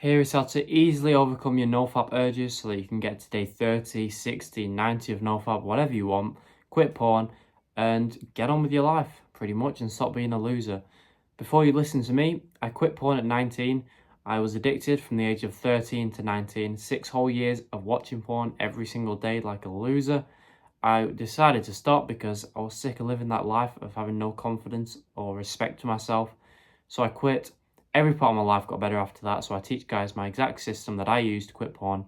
Here is how to easily overcome your NoFap urges so that you can get to day 30, 60, 90 of NoFap, whatever you want, quit porn and get on with your life pretty much and stop being a loser. Before you listen to me, I quit porn at 19. I was addicted from the age of 13 to 19, 6 whole years of watching porn every single day like a loser. I decided to stop because I was sick of living that life of having no confidence or respect to myself. So I quit. Every part of my life got better after that. So I teach guys my exact system that I use to quit porn.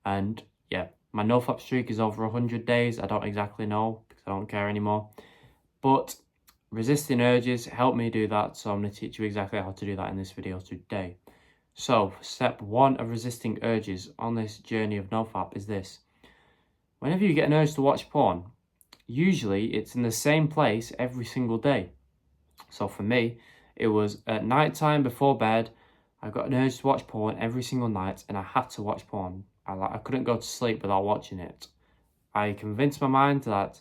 And yeah, my NoFap streak is over 100 days. I don't exactly know because I don't care anymore. But resisting urges helped me do that. So I'm going to teach you exactly how to do that in this video today. So step 1 of resisting urges on this journey of NoFap is this. Whenever you get an urge to watch porn, usually it's in the same place every single day. So for me, it was at night time before bed. I got an urge to watch porn every single night and I had to watch porn. I couldn't go to sleep without watching it. I convinced my mind that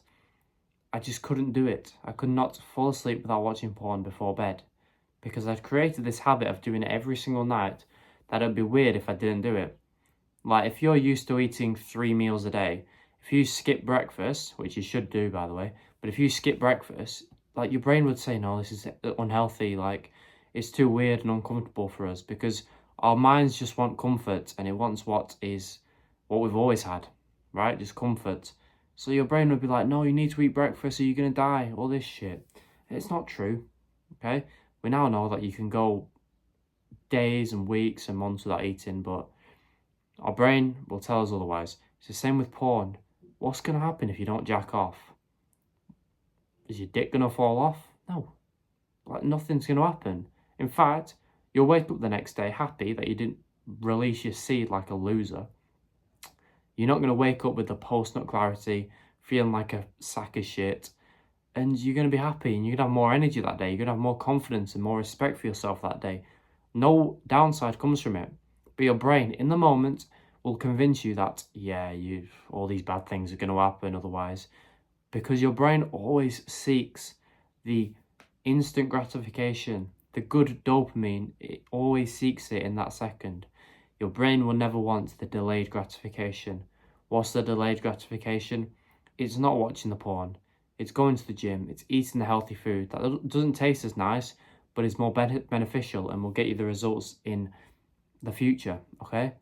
I just couldn't do it. I could not fall asleep without watching porn before bed because I'd created this habit of doing it every single night that it'd be weird if I didn't do it. Like if you're used to eating 3 meals a day, if you skip breakfast, which you should do by the way, but if you skip breakfast, like your brain would say, no, this is unhealthy, like it's too weird and uncomfortable for us because our minds just want comfort and it wants what we've always had, right? Just comfort. So your brain would be like, no, you need to eat breakfast or you're going to die, all this shit. It's not true, okay? We now know that you can go days and weeks and months without eating, but our brain will tell us otherwise. It's the same with porn. What's going to happen if you don't jack off? Is your dick going to fall off? No. Like, nothing's going to happen. In fact, you'll wake up the next day happy that you didn't release your seed like a loser. You're not going to wake up with the post-nut clarity, feeling like a sack of shit, and you're going to be happy and you're going to have more energy that day. You're going to have more confidence and more respect for yourself that day. No downside comes from it. But your brain, in the moment, will convince you that, yeah, all these bad things are going to happen otherwise. Because your brain always seeks the instant gratification, the good dopamine, it always seeks it in that second. Your brain will never want the delayed gratification. What's the delayed gratification? It's not watching the porn. It's going to the gym. It's eating the healthy food. That doesn't taste as nice, but is more beneficial and will get you the results in the future, okay?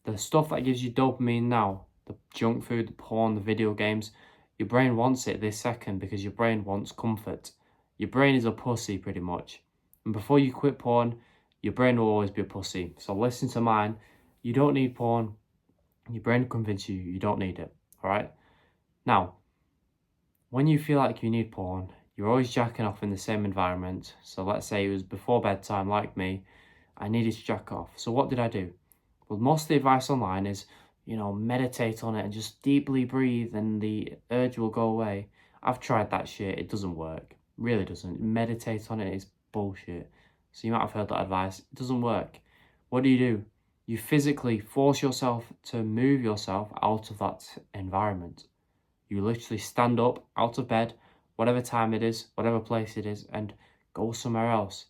The stuff that gives you dopamine now, the junk food, the porn, the video games, your brain wants it this second because your brain wants comfort. Your brain is a pussy pretty much. And before you quit porn, your brain will always be a pussy. So listen to mine. You don't need porn. Your brain will convince you you don't need it, all right? Now, when you feel like you need porn, you're always jacking off in the same environment. So let's say it was before bedtime like me. I needed to jack off. So what did I do? Well, most of the advice online is, meditate on it and just deeply breathe and the urge will go away. I've tried that shit. It doesn't work. Really doesn't. Meditate on it is bullshit. So you might have heard that advice. It doesn't work. What do? You physically force yourself to move yourself out of that environment. You literally stand up out of bed, whatever time it is, whatever place it is, and go somewhere else.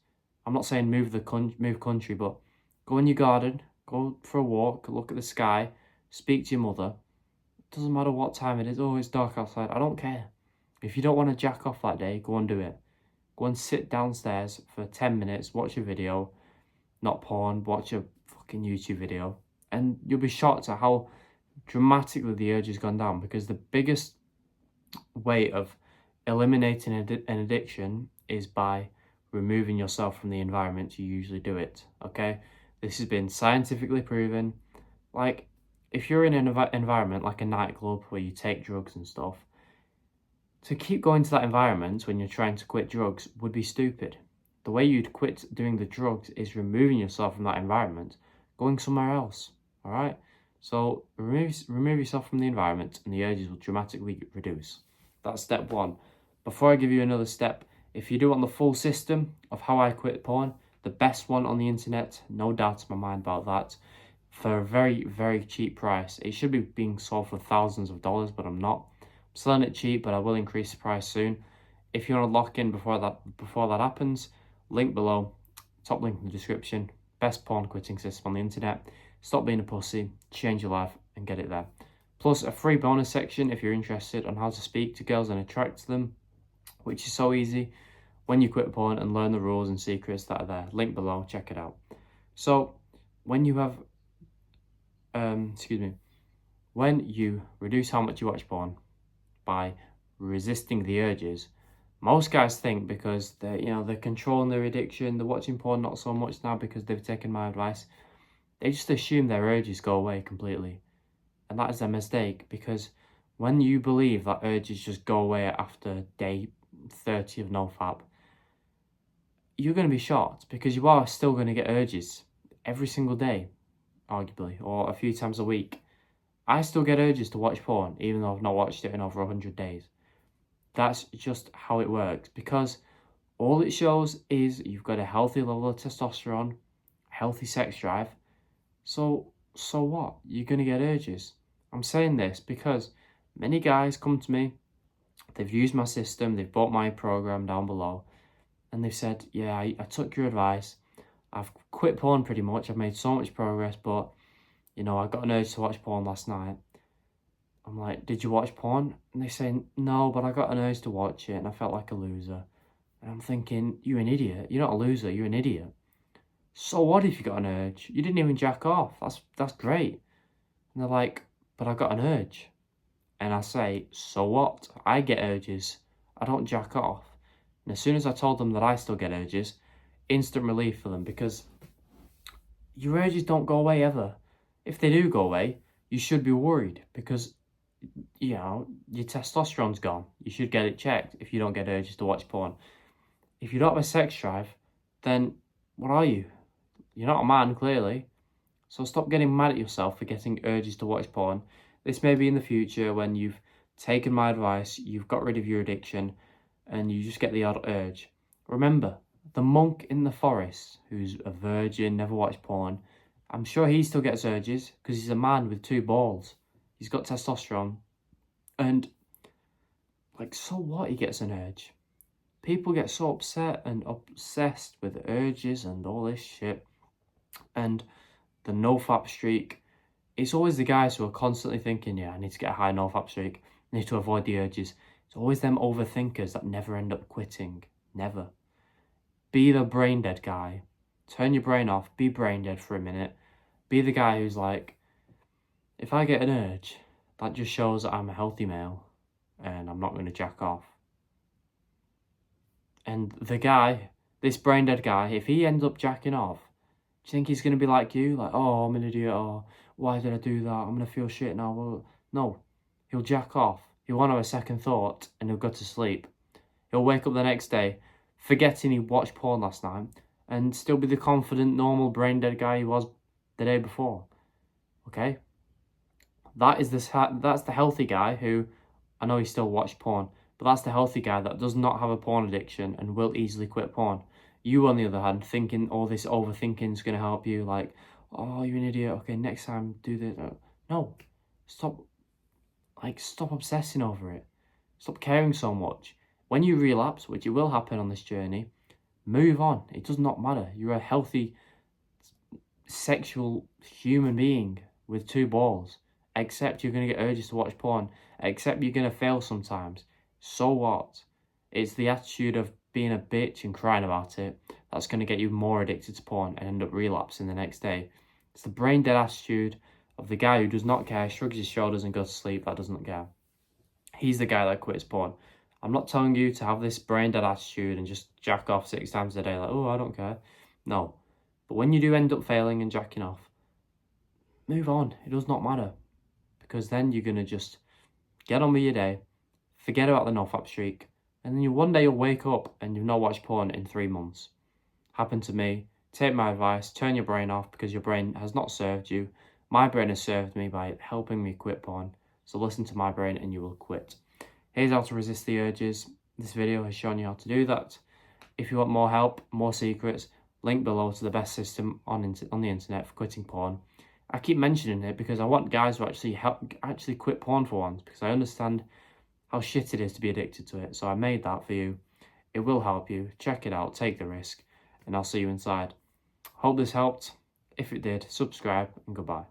I'm not saying move country, but go in your garden, go for a walk, look at the sky, speak to your mother. It doesn't matter what time it is. Oh, it's dark outside. I don't care. If you don't want to jack off that day, go and do it. Go and sit downstairs for 10 minutes, watch a video, not porn, watch a fucking YouTube video, and you'll be shocked at how dramatically the urge has gone down, because the biggest way of eliminating an addiction is by removing yourself from the environment you usually do it, okay? This has been scientifically proven. Like, if you're in an environment like a nightclub where you take drugs and stuff, to keep going to that environment when you're trying to quit drugs would be stupid. The way you'd quit doing the drugs is removing yourself from that environment, going somewhere else, all right? So remove yourself from the environment and the urges will dramatically reduce. That's step 1. Before I give you another step, if you do want the full system of how I quit porn, the best one on the internet, no doubt in my mind about that, for a very, very cheap price. It should be being sold for thousands of dollars, but I'm not. I'm selling it cheap, but I will increase the price soon. If you want to lock in before that happens, link below, top link in the description. best porn quitting system on the internet. Stop being a pussy, change your life, and get it there. Plus a free bonus section if you're interested on how to speak to girls and attract them, which is so easy when you quit porn, and learn the rules and secrets that are there. Link below, check it out. So when you have, when you reduce how much you watch porn by resisting the urges, most guys think because they're controlling their addiction, they're watching porn not so much now because they've taken my advice, they just assume their urges go away completely. And that is a mistake, because when you believe that urges just go away after day 30 of NoFap, you're going to be shocked, because you are still going to get urges every single day, arguably, or a few times a week. I still get urges to watch porn, even though I've not watched it in over 100 days. That's just how it works, because all it shows is you've got a healthy level of testosterone, healthy sex drive. So what? You're going to get urges. I'm saying this because many guys come to me, they've used my system, they've bought my program down below, and they've said, yeah, I took your advice, I've quit porn pretty much, I've made so much progress, but, I got an urge to watch porn last night. I'm like, did you watch porn? And they say, no, but I got an urge to watch it and I felt like a loser. And I'm thinking, you're an idiot. You're not a loser, you're an idiot. So what if you got an urge? You didn't even jack off. That's great. And they're like, but I got an urge. And I say, so what? I get urges. I don't jack off. And as soon as I told them that I still get urges, instant relief for them, because your urges don't go away ever. If they do go away, you should be worried, because your testosterone's gone. You should get it checked if you don't get urges to watch porn. If you don't have a sex drive, then what are you? You're not a man, clearly. So stop getting mad at yourself for getting urges to watch porn. This may be in the future when you've taken my advice, you've got rid of your addiction, and you just get the odd urge. Remember, the monk in the forest, who's a virgin, never watched porn, I'm sure he still gets urges, because he's a man with 2 balls. He's got testosterone. And, so what he gets an urge? People get so upset and obsessed with urges and all this shit. And the NoFap streak, it's always the guys who are constantly thinking, yeah, I need to get a high NoFap streak, I need to avoid the urges. It's always them overthinkers that never end up quitting. Never. Be the brain dead guy. Turn your brain off, be brain dead for a minute. Be the guy who's like, if I get an urge, that just shows that I'm a healthy male and I'm not going to jack off. And the guy, this brain dead guy, if he ends up jacking off, do you think he's going to be like you? Like, oh, I'm an idiot, or why did I do that? I'm going to feel shit now. Well, no, he'll jack off. He won't have a second thought and he'll go to sleep. He'll wake up the next day, forgetting he watched porn last night, and still be the confident, normal, brain dead guy he was the day before. Okay? That's the healthy guy who, I know he still watched porn, but that's the healthy guy that does not have a porn addiction and will easily quit porn. You, on the other hand, thinking all this overthinking is going to help you, like, oh, you're an idiot, okay, next time do this. No, stop obsessing over it. Stop caring so much. When you relapse, which it will happen on this journey, move on. It does not matter. You're a healthy, sexual human being with 2 balls. Except you're going to get urges to watch porn. Except you're going to fail sometimes. So what? It's the attitude of being a bitch and crying about it that's going to get you more addicted to porn and end up relapsing the next day. It's the brain dead attitude of the guy who does not care, shrugs his shoulders and goes to sleep, that doesn't care. He's the guy that quits porn. I'm not telling you to have this brain dead attitude and just jack off 6 times a day like, oh, I don't care. No. But when you do end up failing and jacking off, move on. It does not matter. Because then you're going to just get on with your day, forget about the NoFap streak, and then one day you'll wake up and you've not watched porn in 3 months. Happened to me. Take my advice, turn your brain off, because your brain has not served you. My brain has served me by helping me quit porn. So listen to my brain and you will quit. Here's how to resist the urges. This video has shown you how to do that. If you want more help, more secrets, link below to the best system on the internet for quitting porn. I keep mentioning it because I want guys to actually quit porn for once, because I understand how shit it is to be addicted to it. So I made that for you. It will help you. Check it out, take the risk, and I'll see you inside. Hope this helped. If it did, subscribe and goodbye.